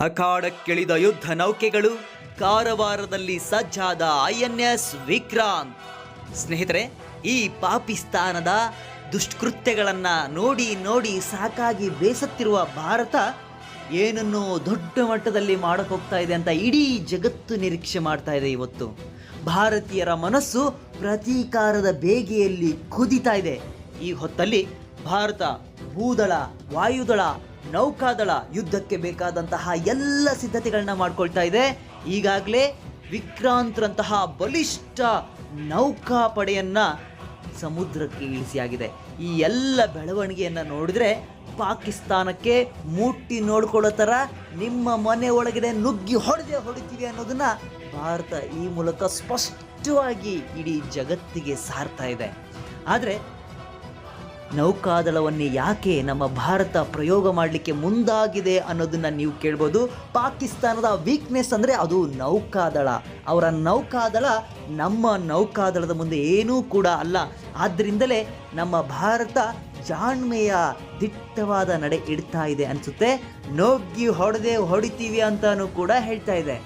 ಅಖಾಡಕ್ಕಿಳಿದ ಯುದ್ಧ ನೌಕೆಗಳು, ಕಾರವಾರದಲ್ಲಿ ಸಜ್ಜಾದ INS ವಿಕ್ರಾಂತ್. ಸ್ನೇಹಿತರೆ, ಈ ಪಾಕಿಸ್ತಾನದ ದುಷ್ಕೃತ್ಯಗಳನ್ನು ನೋಡಿ ನೋಡಿ ಸಾಕಾಗಿ ಬೇಸತ್ತಿರುವ ಭಾರತ ಏನನ್ನು ದೊಡ್ಡ ಮಟ್ಟದಲ್ಲಿ ಮಾಡಕ್ಕೆ ಹೋಗ್ತಾ ಇದೆ ಅಂತ ಇಡೀ ಜಗತ್ತು ನಿರೀಕ್ಷೆ ಮಾಡ್ತಾ ಇದೆ. ಇವತ್ತು ಭಾರತೀಯರ ಮನಸ್ಸು ಪ್ರತೀಕಾರದ ಬೇಗೆಯಲ್ಲಿ ಕುದಿತಾ ಇದೆ. ಈ ಹೊತ್ತಲ್ಲಿ ಭಾರತ ಭೂದಳ, ವಾಯುದಳ, ನೌಕಾದಳ ಯುದ್ಧಕ್ಕೆ ಬೇಕಾದಂತಹ ಎಲ್ಲ ಸಿದ್ಧತೆಗಳನ್ನ ಮಾಡ್ಕೊಳ್ತಾ ಇದೆ. ಈಗಾಗಲೇ ವಿಕ್ರಾಂತ್ರಂತಹ ಬಲಿಷ್ಠ ನೌಕಾಪಡೆಯನ್ನ ಸಮುದ್ರಕ್ಕೆ ಇಳಿಸಿಯಾಗಿದೆ. ಈ ಎಲ್ಲ ಬೆಳವಣಿಗೆಯನ್ನು ನೋಡಿದ್ರೆ ಪಾಕಿಸ್ತಾನಕ್ಕೆ ಮುಟ್ಟಿ ನೋಡ್ಕೊಳ್ಳೋ ಥರ ನಿಮ್ಮ ಮನೆ ಒಳಗಡೆ ನುಗ್ಗಿ ಹೊಡಿತೀವಿ ಅನ್ನೋದನ್ನ ಭಾರತ ಈ ಮೂಲಕ ಸ್ಪಷ್ಟವಾಗಿ ಇಡೀ ಜಗತ್ತಿಗೆ ಸಾರ್ತಾ ಇದೆ. ಆದರೆ ನೌಕಾದಳವನ್ನೇ ಯಾಕೆ ನಮ್ಮ ಭಾರತ ಪ್ರಯೋಗ ಮಾಡಲಿಕ್ಕೆ ಮುಂದಾಗಿದೆ ಅನ್ನೋದನ್ನು ನೀವು ಕೇಳ್ಬೋದು. ಪಾಕಿಸ್ತಾನದ ವೀಕ್ನೆಸ್ ಅಂದರೆ ಅದು ನೌಕಾದಳ. ಅವರ ನೌಕಾದಳ ನಮ್ಮ ನೌಕಾದಳದ ಮುಂದೆ ಏನೂ ಕೂಡ ಅಲ್ಲ. ಆದ್ದರಿಂದಲೇ ನಮ್ಮ ಭಾರತ ಜಾಣ್ಮೆಯ ದಿಟ್ಟವಾದ ನಡೆ ಇಡ್ತಾ ಇದೆ ಅನಿಸುತ್ತೆ. ನುಗ್ಗಿ ಹೊಡಿತೀವಿ ಅಂತಾನೂ ಕೂಡ ಹೇಳ್ತಾ ಇದೆ.